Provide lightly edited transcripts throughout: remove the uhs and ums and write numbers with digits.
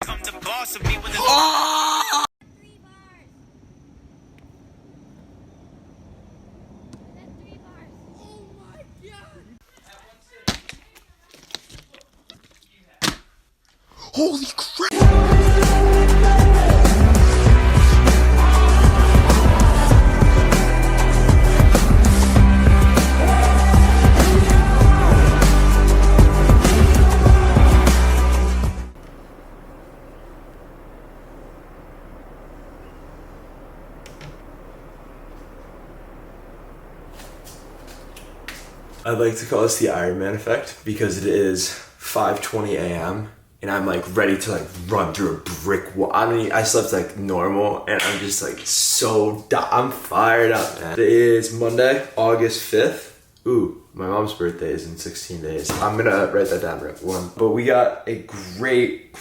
Come the boss of me with a Holy crap! I'd like to call this the Iron Man effect because it is 5:20 a.m. and I'm like ready to like run through a brick wall. I slept like normal and I'm just like I'm fired up, man. It is Monday, August 5th. Ooh, my mom's birthday is in 16 days. I'm gonna write that down real quick. But we got a great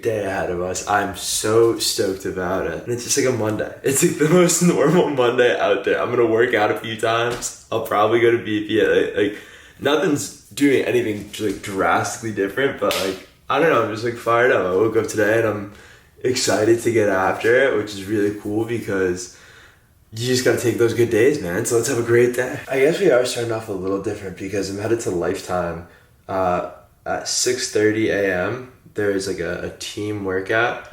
day ahead of us. I'm so stoked about it. And it's just like a Monday. It's like the most normal Monday out there. I'm gonna work out a few times. I'll probably go to BP. Like nothing's doing anything like drastically different, but like, I don't know, I'm just like fired up. I woke up today and I'm excited to get after it, which is really cool because you just gotta take those good days, man. So let's have a great day. I guess we are starting off a little different because I'm headed to Lifetime at 6:30 a.m. There is like a team workout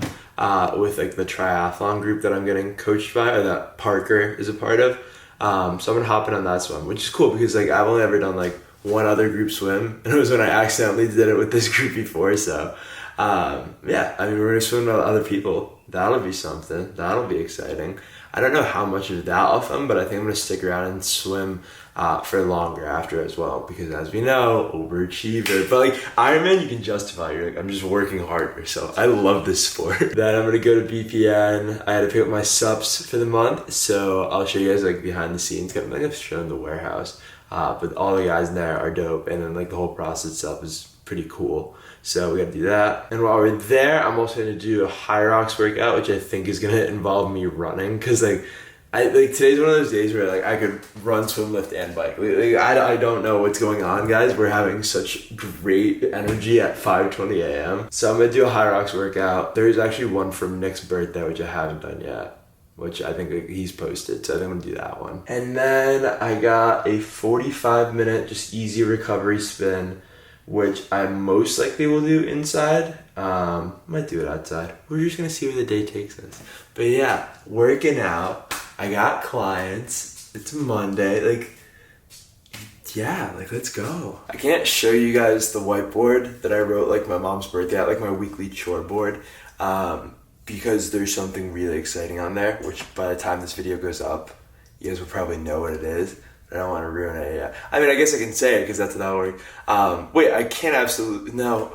with like the triathlon group that I'm getting coached by, or that Parker is a part of. So I'm gonna hop in on that swim, which is cool because like I've only ever done like one other group swim, and it was when I accidentally did it with this group before. So yeah, I mean, we're gonna swim with other people. That'll be something. That'll be exciting. I don't know how much of that I'll film, but I think I'm gonna stick around and swim for longer after as well, because as we know, overachiever. But like Ironman, you can justify. You're like, I'm just working harder. So I love this sport. Then I'm gonna go to BPN. I had to pick up my subs for the month, so I'll show you guys like behind the scenes. I think I've shown the warehouse, but all the guys in there are dope, and then like the whole process itself is pretty cool. So we gotta do that. And while we're there, I'm also gonna do a Hyrox workout, which I think is gonna involve me running, cause like today's one of those days where like I could run, swim, lift, and bike. I don't know what's going on, guys. We're having such great energy at 5:20 a.m. So I'm gonna do a Hyrox workout. There's actually one from Nick's birthday, which I haven't done yet, which I think like, he's posted, so I think I'm gonna do that one. And then I got a 45-minute just easy recovery spin, which I most likely will do inside. Might do it outside. We're just gonna see where the day takes us. But yeah, working out. I got clients. It's Monday. Like, yeah, like let's go. I can't show you guys the whiteboard that I wrote like my mom's birthday at, like my weekly chore board, because there's something really exciting on there, which by the time this video goes up, you guys will probably know what it is. I don't want to ruin it yet. I mean, I guess I can say it because that's how it works. Wait, I can't absolutely, no.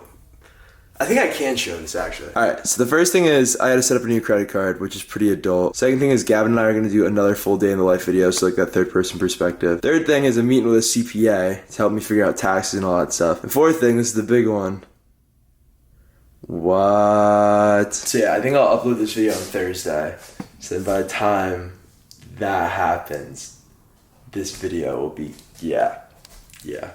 I think I can show this actually. All right, so the first thing is I had to set up a new credit card, which is pretty adult. Second thing is Gavin and I are gonna do another full day in the life video, so like that third person perspective. Third thing is I'm meeting with a CPA to help me figure out taxes and all that stuff. And fourth thing, this is the big one. What? So yeah, I think I'll upload this video on Thursday. So then by the time that happens, this video will be, yeah.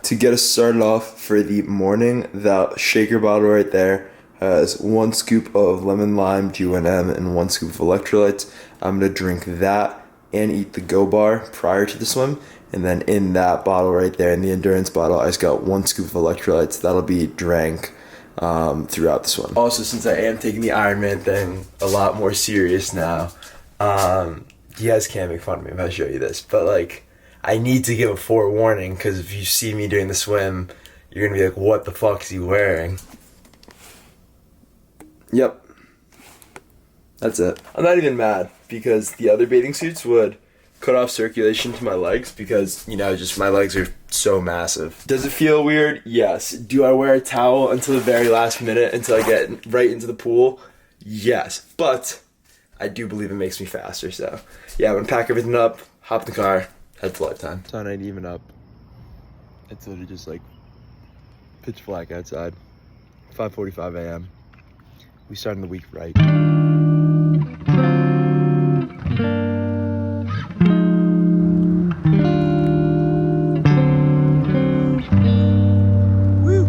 To get us started off for the morning, that shaker bottle right there has 1 scoop of lemon lime GNM and 1 scoop of electrolytes. I'm gonna drink that and eat the Go Bar prior to the swim. And then in that bottle right there, in the endurance bottle, I just got 1 scoop of electrolytes. That'll be drank throughout the swim. Also, since I am taking the Ironman thing a lot more serious now, you guys can't make fun of me if I show you this, but like, I need to give a forewarning, because if you see me during the swim, you're gonna be like, what the fuck is he wearing? Yep. That's it. I'm not even mad, because the other bathing suits would cut off circulation to my legs, because, you know, just my legs are so massive. Does it feel weird? Yes. Do I wear a towel until the very last minute, until I get right into the pool? Yes. But I do believe it makes me faster, so yeah, I'm gonna pack everything up, hop in the car, head to Lifetime. Sun ain't even up. It's literally just like pitch black outside. 5:45 a.m. We starting the week right. Woo!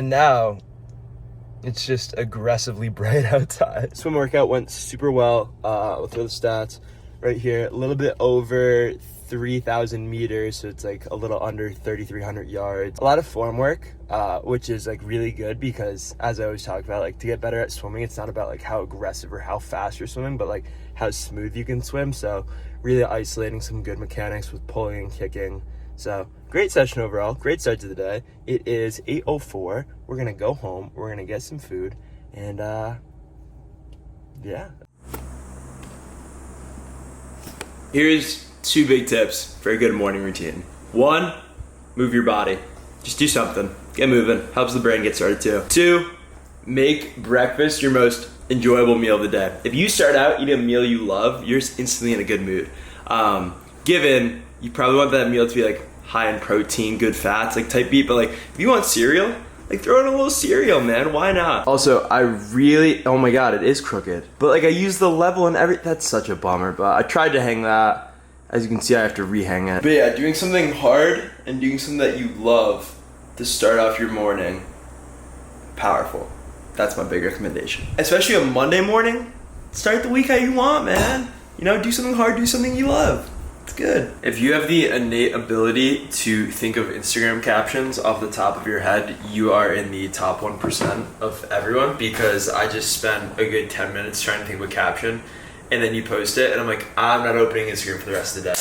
And now it's just aggressively bright outside. Swim workout went super well. We'll throw the stats right here. A little bit over 3,000 meters, so it's like a little under 3,300 yards. A lot of form work, which is like really good because, as I always talk about, like to get better at swimming, it's not about like how aggressive or how fast you're swimming, but like how smooth you can swim. So really isolating some good mechanics with pulling and kicking. So great session overall, great start to the day. It is 8:04. We're gonna go home, we're gonna get some food, and yeah. Here's 2 big tips for a good morning routine. 1, move your body. Just do something, get moving, helps the brain get started too. 2, make breakfast your most enjoyable meal of the day. If you start out eating a meal you love, you're instantly in a good mood. Given you probably want that meal to be like high in protein, good fats, like type B, but like if you want cereal, like throw in a little cereal, man, why not? Also, I really, oh my God, it is crooked. But like I use the level and that's such a bummer, but I tried to hang that. As you can see, I have to rehang it. But yeah, doing something hard and doing something that you love to start off your morning, powerful. That's my big recommendation. Especially a Monday morning, start the week how you want, man. You know, do something hard, do something you love. It's good. If you have the innate ability to think of Instagram captions off the top of your head, you are in the top 1% of everyone, because I just spent a good 10 minutes trying to think of a caption, and then you post it, and I'm like, I'm not opening Instagram for the rest of the day.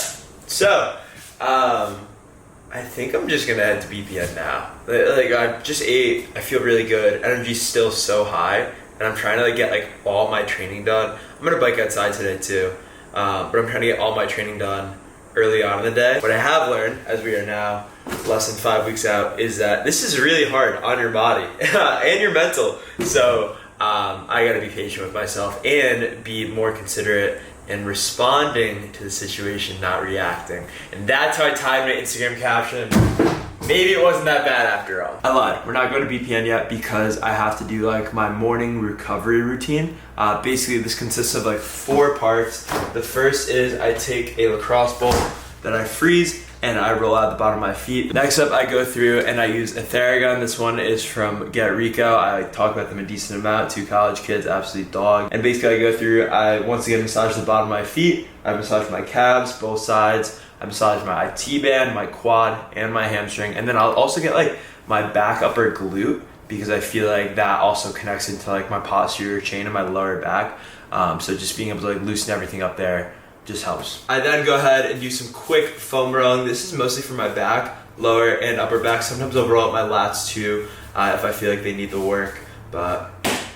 So, I think I'm just gonna head to BPN now. Like I just ate, I feel really good, energy's still so high, and I'm trying to like get like all my training done. I'm gonna bike outside today too, but I'm trying to get all my training done early on in the day. What I have learned, as we are now less than 5 weeks out, is that this is really hard on your body and your mental. So I gotta be patient with myself and be more considerate and responding to the situation, not reacting. And that's how I tied my Instagram caption. Maybe it wasn't that bad after all. I lied, we're not going to BPN yet because I have to do like my morning recovery routine. Basically this consists of like 4 parts. The first is I take a lacrosse ball that I freeze and I roll out the bottom of my feet. Next up, I go through and I use a Theragun. This one is from Get Rico. I talk about them a decent amount. 2 college kids, absolute dog. And basically I go through, I once again massage the bottom of my feet. I massage my calves, both sides. I massage my IT band, my quad, and my hamstring. And then I'll also get like my back upper glute, because I feel like that also connects into like my posterior chain and my lower back. So just being able to like loosen everything up there just helps. I then go ahead and do some quick foam rolling. This is mostly for my back, lower and upper back. Sometimes I'll roll up my lats too if I feel like they need the work. But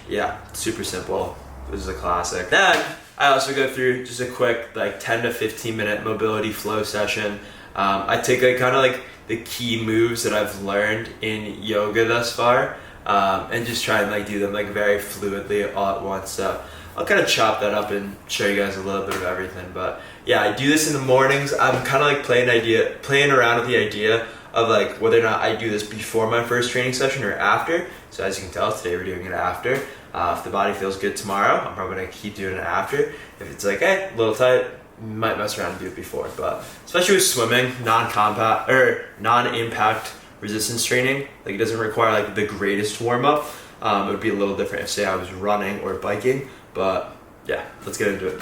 yeah, super simple. This is a classic. Then I also go through just a quick like 10 to 15 minute mobility flow session. I take like kind of like the key moves that I've learned in yoga thus far and just try and like do them like very fluidly all at once. So I'll kind of chop that up and show you guys a little bit of everything. But yeah, I do this in the mornings. I'm kind of like playing around with the idea of like whether or not I do this before my first training session or after. So as you can tell, today we're doing it after. If the body feels good tomorrow, I'm probably gonna keep doing it after. If it's like, hey, a little tight, might mess around and do it before. But especially with swimming, non-impact resistance training, like it doesn't require like the greatest warm up. It would be a little different if say I was running or biking. But yeah, let's get into it.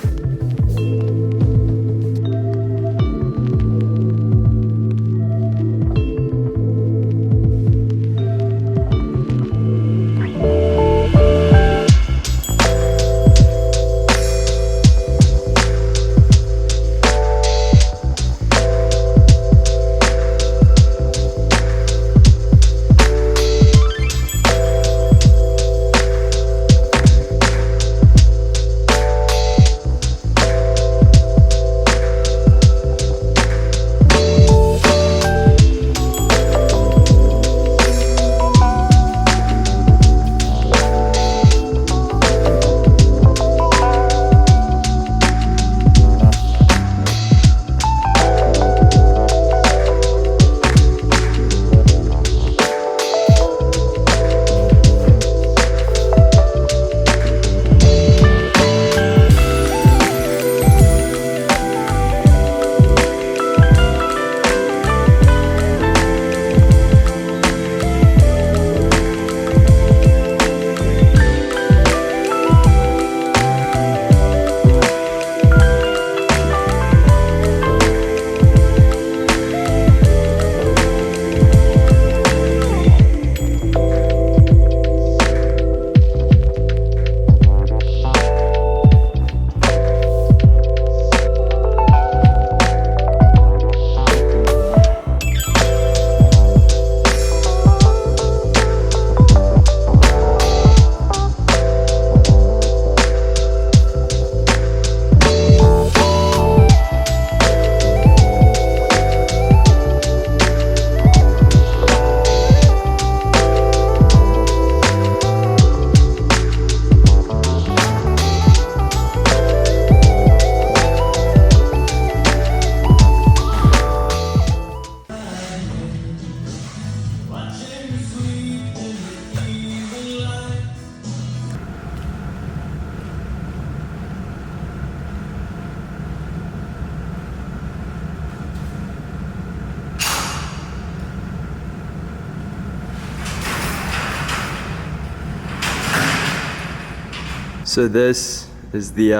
So this is the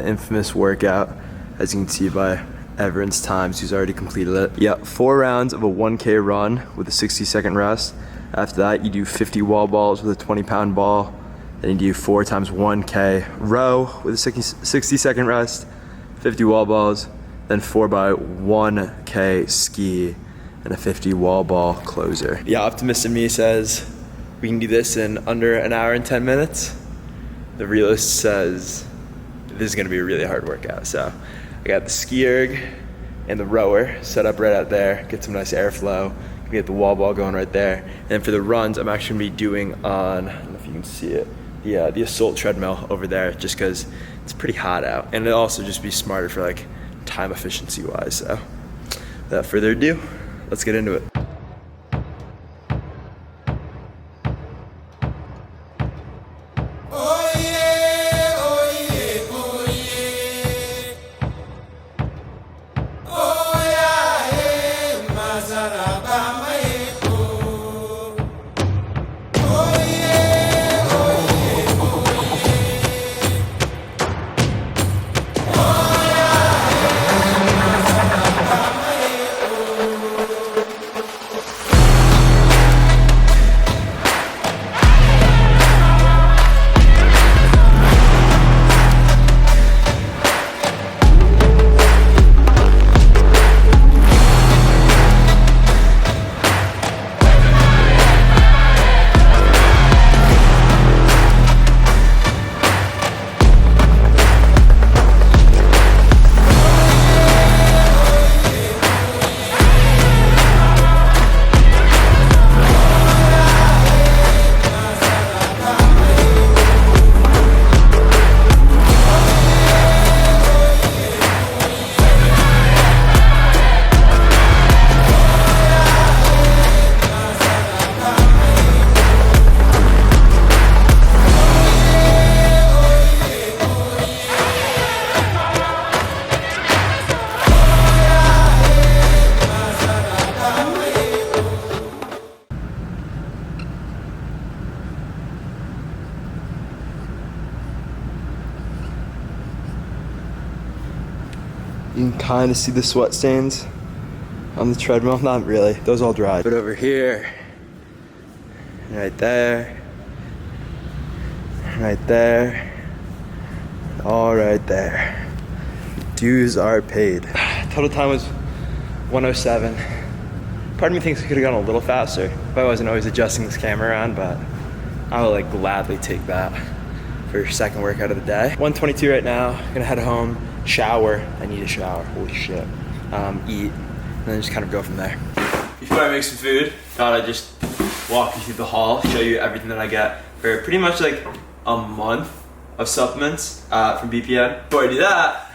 infamous workout, as you can see by Everett's times, who's already completed it. Yeah, 4 rounds of a 1K run with a 60-second rest. After that, you do 50 wall balls with a 20-pound ball. Then you do 4 times 1K row with a 60-second rest, 50 wall balls, then 4 by 1K ski, and a 50 wall ball closer. Yeah, optimist in me says we can do this in under an hour and 10 minutes. The realist says this is gonna be a really hard workout. So I got the ski erg and the rower set up right out there, get some nice airflow, get the wall ball going right there. And for the runs, I'm actually gonna be doing on, I don't know if you can see it, the Assault treadmill over there, just cause it's pretty hot out. And it'll also just be smarter for like time efficiency wise. So without further ado, let's get into it. You can kind of see the sweat stains on the treadmill. Not really, those all dried. But over here, right there, right there, all right there. Dues are paid. Total time was 1:07. Part of me thinks I could have gone a little faster if I wasn't always adjusting this camera around, but I would like gladly take that for your second workout of the day. 1:22 right now, gonna head home, shower. I need a shower, holy shit. Eat, and then just kind of go from there. Before I make some food, thought I'd just walk you through the haul, show you everything that I get for pretty much like a month of supplements from BPN. Before I do that,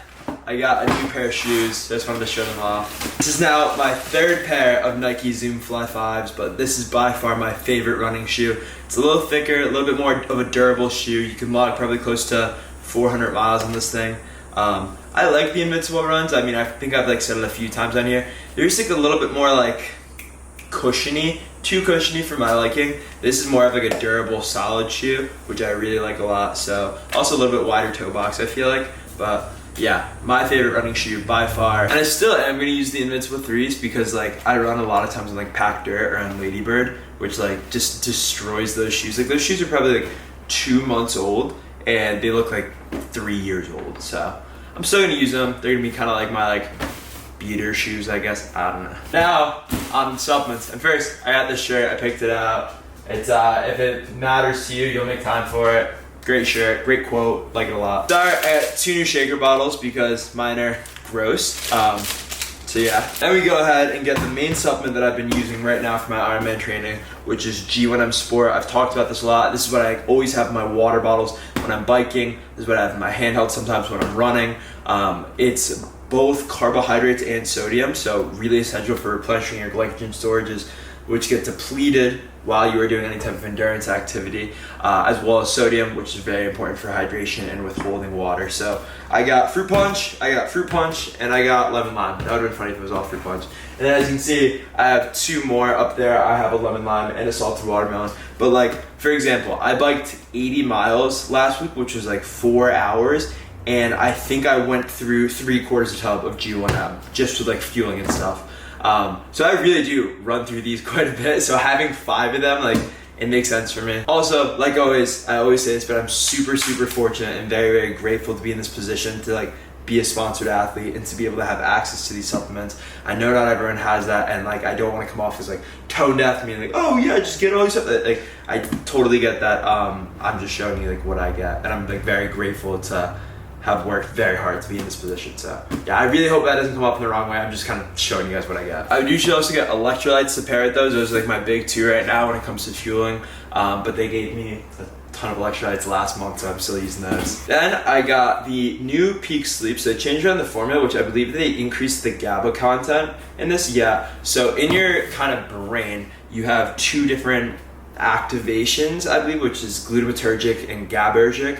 I got a new pair of shoes, so I just wanted to show them off. This is now my 3rd pair of Nike Zoom Fly 5s, but this is by far my favorite running shoe. It's a little thicker, a little bit more of a durable shoe. You can log probably close to 400 miles on this thing. I like the Invincible runs. I mean, I think I've like said it a few times on here. They're just like a little bit more like cushiony, too cushiony for my liking. This is more of like a durable, solid shoe, which I really like a lot. So also a little bit wider toe box, I feel like, but yeah, my favorite running shoe by far. And I still am gonna use the Invincible 3s because like I run a lot of times on like packed dirt or on Ladybird, which like just destroys those shoes. Like those shoes are probably like 2 months old and they look like 3 years old. So I'm still gonna use them. They're gonna be kind of like my like beater shoes, I guess. I don't know. Now on supplements. And first, I got this shirt. I picked it out. It's if it matters to you, you'll make time for it. Great shirt, great quote, like it a lot. Start at 2 new shaker bottles because mine are gross. So yeah, then we go ahead and get the main supplement that I've been using right now for my Ironman training, which is G1M Sport. I've talked about this a lot. This is what I always have in my water bottles when I'm biking. This is what I have in my handheld sometimes when I'm running. It's both carbohydrates and sodium, so really essential for replenishing your glycogen storages which get depleted while you are doing any type of endurance activity, as well as sodium, which is very important for hydration and withholding water. So I got fruit punch, and I got lemon lime. That would have been funny if it was all fruit punch. And then as you can see, I have 2 more up there. I have a lemon lime and a salted watermelon. But like, for example, I biked 80 miles last week, which was like 4 hours. And I think I went through 3/4 tub of G1M just with like fueling and stuff. So I really do run through these quite a bit. So having 5 of them, like, it makes sense for me. Also, like always, I always say this, but I'm super, super fortunate and very, very grateful to be in this position to like be a sponsored athlete and to be able to have access to these supplements. I know not everyone has that, and like I don't want to come off as like tone deaf, meaning like, oh yeah, just get all these stuff. Like I totally get that. I'm just showing you like what I get, and I'm like very grateful to have worked very hard to be in this position. So yeah, I really hope that doesn't come up in the wrong way. I'm just kind of showing you guys what I get. I would usually also get electrolytes to pair with those. Those are like my big 2 right now when it comes to fueling. But they gave me a ton of electrolytes last month, so I'm still using those. Then I got the new Peak Sleep. So they changed around the formula, which I believe they increased the GABA content in this. Yeah, so in your kind of brain, you have 2 different activations, I believe, which is glutamatergic and GABAergic.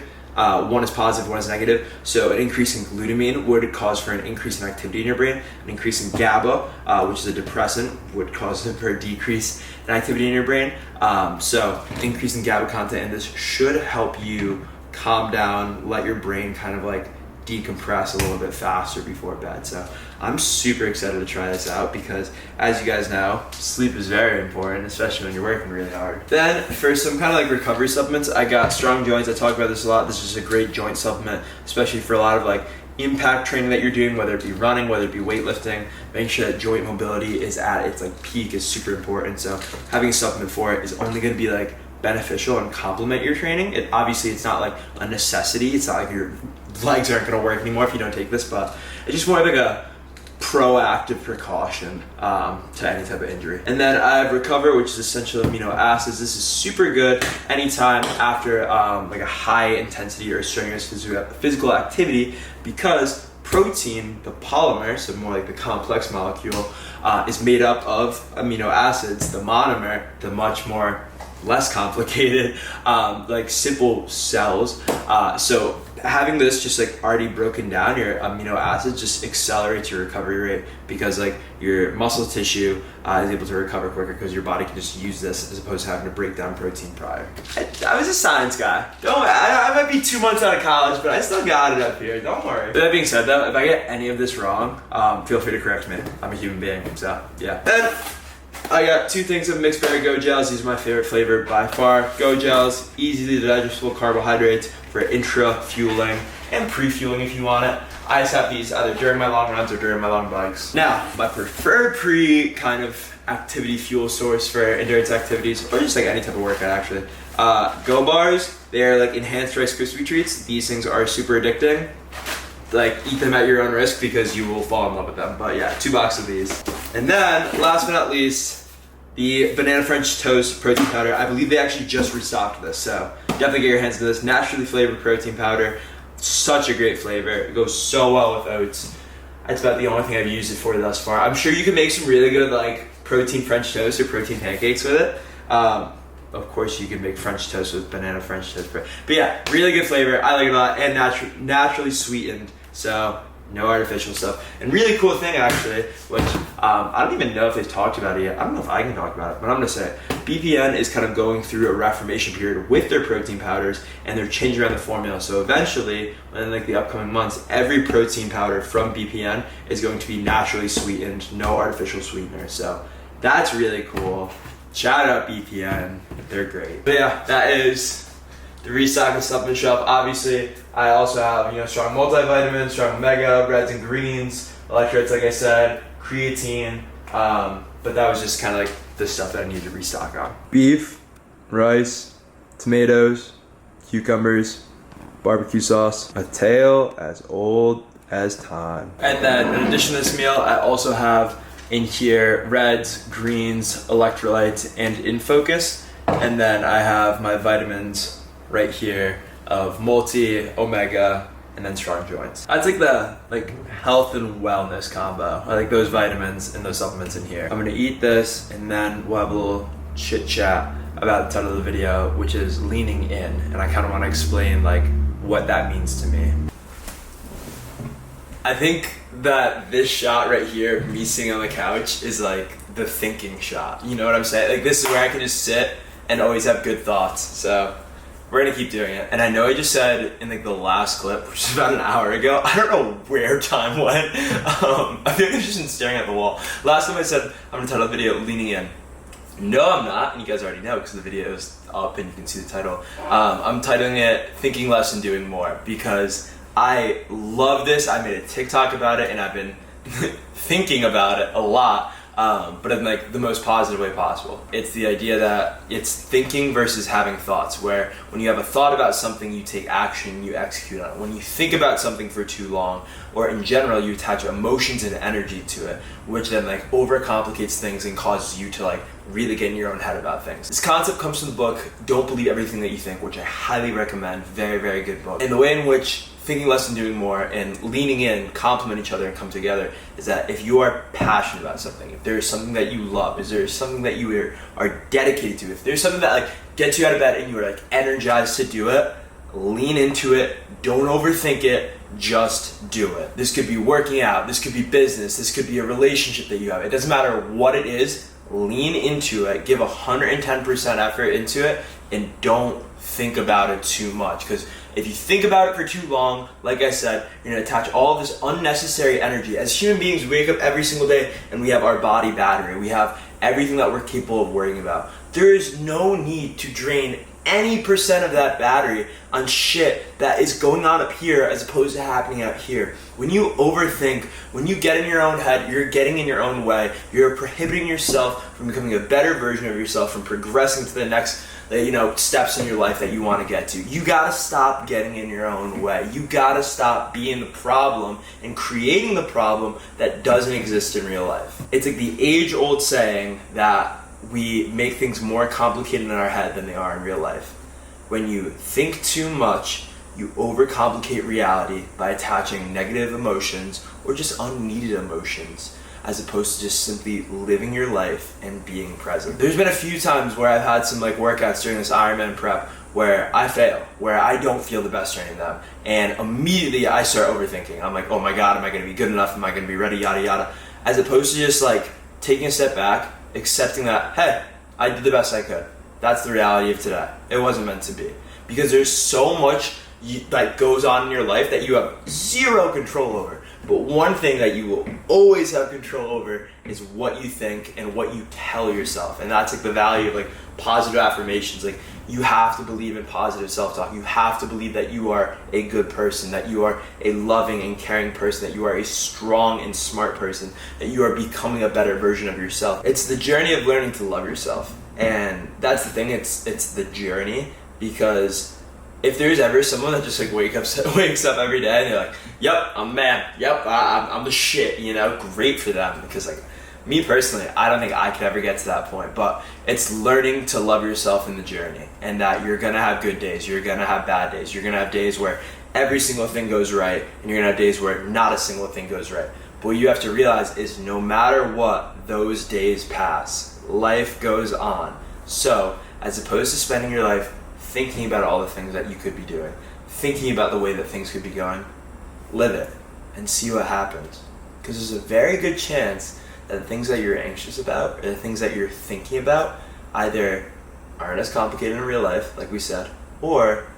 One is positive, one is negative. So an increase in glutamine would cause for an increase in activity in your brain. An increase in GABA, which is a depressant, would cause for a decrease in activity in your brain. So increase in GABA content, and this should help you calm down, let your brain kind of like decompress a little bit faster before bed. So I'm super excited to try this out because, as you guys know, sleep is very important, especially when you're working really hard. Then for some kind of like recovery supplements, I got Strong Joints. I talk about this a lot. This is a great joint supplement, especially for a lot of like impact training that you're doing, whether it be running, whether it be weightlifting. Making sure that joint mobility is at its like peak is super important. So having a supplement for it is only going to be like beneficial and complement your training. Obviously it's not like a necessity. It's not like your legs aren't going to work anymore if you don't take this, but it's just more like a proactive precaution to any type of injury. And then I have Recover, which is essential amino acids. This is super good anytime after like a high intensity or strenuous physical activity, because protein, the polymer, so more like the complex molecule, is made up of amino acids. The monomer, the much more less complicated, like simple cells. So having this just like already broken down, your amino acids just accelerates your recovery rate, because like your muscle tissue is able to recover quicker because your body can just use this as opposed to having to break down protein prior. I was a science guy. I might be 2 months out of college, but I still got it up here. Don't worry. But that being said though, if I get any of this wrong, feel free to correct me. I'm a human being, so yeah. Then I got 2 things of mixed berry Go Gels. These are my favorite flavor by far. Go Gels, easily digestible carbohydrates for intra fueling and pre-fueling if you want it. I just have these either during my long runs or during my long bikes. Now, my preferred kind of activity fuel source for endurance activities, or just like any type of workout actually. Go Bars, they're like enhanced Rice Krispie treats. These things are super addicting. Like, eat them at your own risk because you will fall in love with them. But yeah, 2 boxes of these. And then, last but not least, the Banana French Toast protein powder. I believe they actually just restocked this, so definitely get your hands on this. Naturally flavored protein powder. Such a great flavor. It goes so well with oats. That's about the only thing I've used it for thus far. I'm sure you can make some really good like protein French toast or protein pancakes with it. Of course, you can make French toast with banana French toast. But yeah, really good flavor. I like it a lot, and naturally sweetened. So no artificial stuff. And really cool thing actually, which I don't even know if they've talked about it yet. I don't know if I can talk about it, but I'm gonna say BPN is kind of going through a reformation period with their protein powders, and they're changing around the formula. So eventually, in like the upcoming months, every protein powder from BPN is going to be naturally sweetened, no artificial sweetener. So that's really cool. Shout out BPN, they're great. But yeah, that is the restocking supplement shop. Obviously, I also have, strong multivitamins, strong omega, reds and greens, electrolytes, like I said, creatine. But that was just kind of like the stuff that I needed to restock on. Beef, rice, tomatoes, cucumbers, barbecue sauce, a tale as old as time. And then in addition to this meal, I also have in here reds, greens, electrolytes, and In Focus. And then I have my vitamins right here of multi, omega, and then strong joints. That's like the health and wellness combo. I like those vitamins and those supplements in here. I'm gonna eat this and then we'll have a little chit chat about the title of the video, which is leaning in, and I kind of want to explain like what that means to me. I think that this shot right here, me sitting on the couch, is like the thinking shot. You know what I'm saying? Like this is where I can just sit and always have good thoughts. So we're gonna keep doing it. And I know I just said in like the last clip, which is about an hour ago, I don't know where time went. I feel like I've just been staring at the wall. Last time I said I'm gonna title the video leaning in. No, I'm not, and you guys already know because the video is up and you can see the title. I'm titling it Thinking Less and Doing More because I love this. I made a TikTok about it and I've been thinking about it a lot, but in like the most positive way possible. It's the idea that it's thinking versus having thoughts, where when you have a thought about something, you take action, you execute on it. When you think about something for too long, or in general, you attach emotions and energy to it, which then like overcomplicates things and causes you to like really get in your own head about things. This concept comes from the book Don't Believe Everything That You Think, which I highly recommend. Very, very good book. And the way in which Thinking Less and Doing More and leaning in complement each other and come together is that if you are passionate about something, if there's something that you love, if there's something that you are dedicated to, if there's something that like gets you out of bed and you are like energized to do it, lean into it, don't overthink it, just do it. This could be working out, this could be business, this could be a relationship that you have. It doesn't matter what it is, lean into it, give 110% effort into it, and don't think about it too much. Because if you think about it for too long, like I said, you're gonna attach all of this unnecessary energy. As human beings, we wake up every single day and we have our body battery. We have everything that we're capable of worrying about. There is no need to drain any percent of that battery on shit that is going on up here as opposed to happening out here. When you overthink, when you get in your own head, you're getting in your own way. You're prohibiting yourself from becoming a better version of yourself, from progressing to the next steps in your life that you want to get to. You gotta stop getting in your own way. You gotta stop being the problem and creating the problem that doesn't exist in real life. It's like the age-old saying that we make things more complicated in our head than they are in real life. When you think too much, you overcomplicate reality by attaching negative emotions or just unneeded emotions, as opposed to just simply living your life and being present. There's been a few times where I've had some like workouts during this Ironman prep where I fail, where I don't feel the best training them, and immediately I start overthinking. I'm like, oh my god, am I gonna be good enough? Am I gonna be ready? Yada yada. As opposed to just like taking a step back, accepting that, hey, I did the best I could. That's the reality of today. It wasn't meant to be. Because there's so much that goes on in your life that you have zero control over. But one thing that you will always have control over is what you think and what you tell yourself. And that's like the value of like positive affirmations. Like you have to believe in positive self-talk. You have to believe that you are a good person, that you are a loving and caring person, that you are a strong and smart person, that you are becoming a better version of yourself. It's the journey of learning to love yourself. And that's the thing, it's the journey, because if there's ever someone that just like wakes up every day and they're like, yep, I'm man, yep, I'm the shit, great for them. Because like me personally, I don't think I could ever get to that point, but it's learning to love yourself in the journey, and that you're gonna have good days, you're gonna have bad days, you're gonna have days where every single thing goes right, and you're gonna have days where not a single thing goes right. But what you have to realize is no matter what, those days pass, life goes on. So as opposed to spending your life thinking about all the things that you could be doing, thinking about the way that things could be going, live it and see what happens. Because there's a very good chance that the things that you're anxious about, or the things that you're thinking about, either aren't as complicated in real life, like we said, or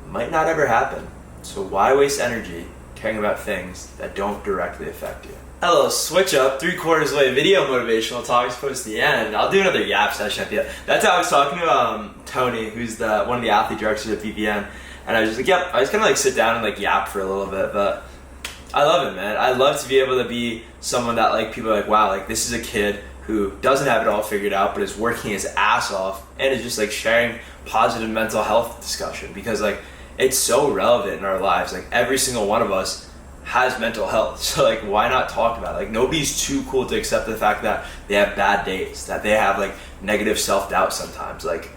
might not ever happen. So why waste energy caring about things that don't directly affect you? Hello, switch up, 3/4 way video motivational talks post the end. I'll do another yap session at the end. That's how I was talking to Tony, who's one of the athlete directors at VPN, and I was just like, yep, I just kind of like sit down and like yap for a little bit, but I love it, man. I love to be able to be someone that like people are like, wow, like this is a kid who doesn't have it all figured out, but is working his ass off and is just like sharing positive mental health discussion, because like it's so relevant in our lives. Like every single one of us has mental health, so like why not talk about it? Like nobody's too cool to accept the fact that they have bad days, that they have like negative self-doubt sometimes. Like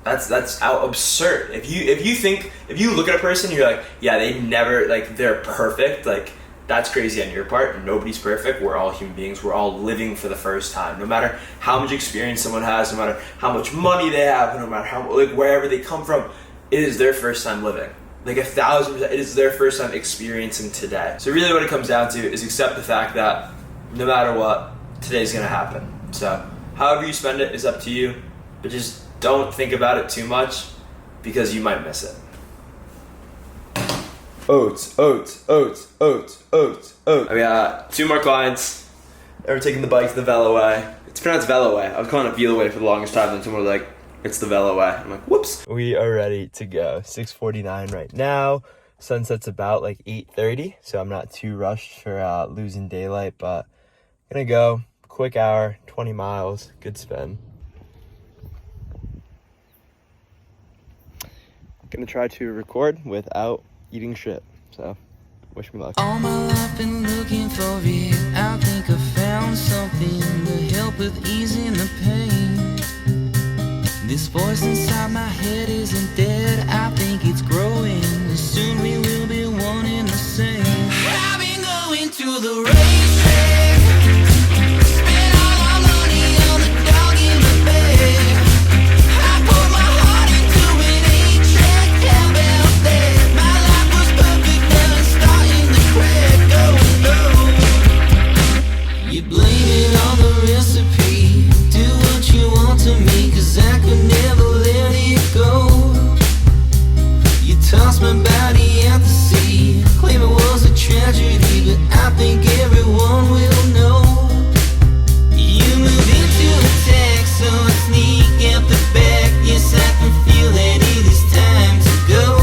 That's absurd. If you look at a person and you're like, yeah, they never, like, they're perfect, like, that's crazy on your part. Nobody's perfect. We're all human beings. We're all living for the first time. No matter how much experience someone has, no matter how much money they have, no matter how, like, wherever they come from, it is their first time living. Like 1,000%, it is their first time experiencing today. So really what it comes down to is accept the fact that no matter what, today's gonna happen. So however you spend it is up to you, but just don't think about it too much because you might miss it. Oats. I got 2 more clients. We're taking the bike to the Velo Way. It's pronounced Velo Way. I was calling it Velo Way for the longest time, then someone was like, it's the Velo Way. I'm like, whoops. We are ready to go. 6:49 right now. Sunset's about like 8:30, so I'm not too rushed for losing daylight, but gonna go. Quick hour, 20 miles, good spin. Gonna try to record without eating shit, so wish me luck. All my life been looking for it. I think I found something to help with easing the pain. This voice inside my head isn't dead. I think it's growing. Soon we will be one and the same. I've been going to the racetrack. Spent all my money on the dog in the bed. I put my heart into an 8-track. How about that? My life was perfect, now it's starting to crack. Oh no. You blame it on the recipe. Do what you want to me, 'cause I could never let it go. You tossed my body out to sea, claim it was a tragedy, but I think everyone will know. You moved into attack, so I sneak out the back. Yes, I can feel that it is time to go.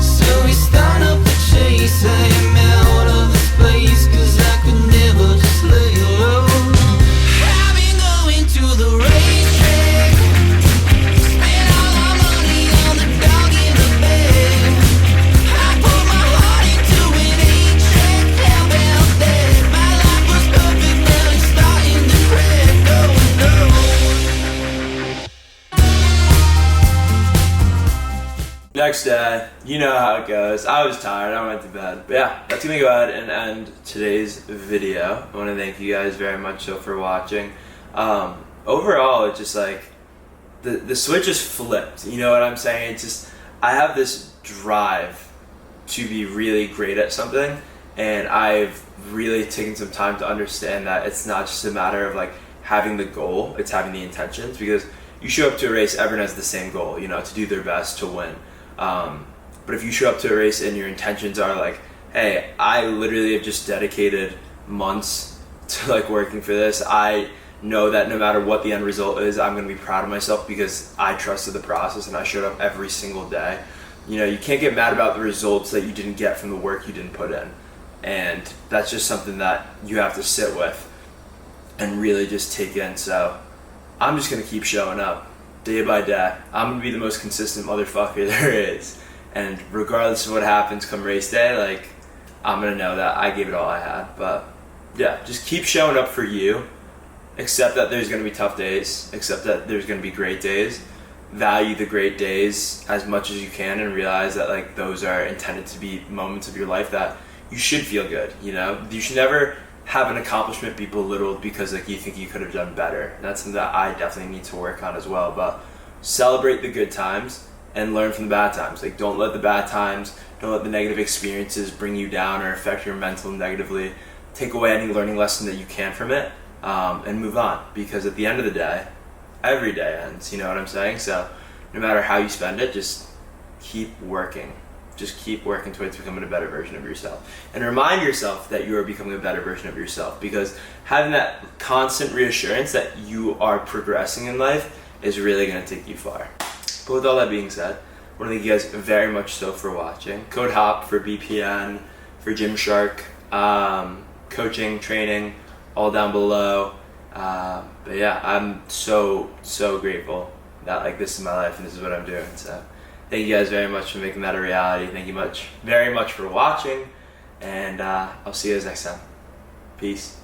So we start up the chase. I am out of the space, 'cause I could never just lay low. I've been going to the racetrack. Spent all my money on the dog in the bed. I put my heart into an 8-track. How about that? My life was perfect, now it's starting to crack. Oh no. Next day, you know how it goes. I was tired, I went to bed. But yeah, that's gonna go ahead and end today's video. I wanna thank you guys very much so for watching. Overall, it's just like, the switch is flipped. You know what I'm saying? It's just, I have this drive to be really great at something, and I've really taken some time to understand that it's not just a matter of like having the goal, it's having the intentions, because you show up to a race, everyone has the same goal, you know, to do their best to win. But if you show up to a race and your intentions are like, hey, I literally have just dedicated months to like working for this, I know that no matter what the end result is, I'm going to be proud of myself because I trusted the process and I showed up every single day. You know, you can't get mad about the results that you didn't get from the work you didn't put in. And that's just something that you have to sit with and really just take in. So I'm just going to keep showing up day by day. I'm going to be the most consistent motherfucker there is. And regardless of what happens come race day, like, I'm going to know that I gave it all I had. But yeah, just keep showing up for you. Accept that there's going to be tough days. Accept that there's going to be great days. Value the great days as much as you can, and realize that like those are intended to be moments of your life that you should feel good. You know, you should never have an accomplishment be belittled because like you think you could have done better. And that's something that I definitely need to work on as well. But celebrate the good times and learn from the bad times. Like, don't let the bad times, don't let the negative experiences bring you down or affect your mental negatively. Take away any learning lesson that you can from it. And move on, because at the end of the day, every day ends, you know what I'm saying? So no matter how you spend it, just keep working. Just keep working towards becoming a better version of yourself. And remind yourself that you are becoming a better version of yourself, because having that constant reassurance that you are progressing in life is really going to take you far. But with all that being said, I want to thank you guys very much so for watching. Code HOP for BPN, for Gymshark, coaching, training, all down below. But yeah, I'm so grateful that like this is my life and this is what I'm doing. So thank you guys very much for making that a reality. Thank you very much for watching, and I'll see you guys next time. Peace.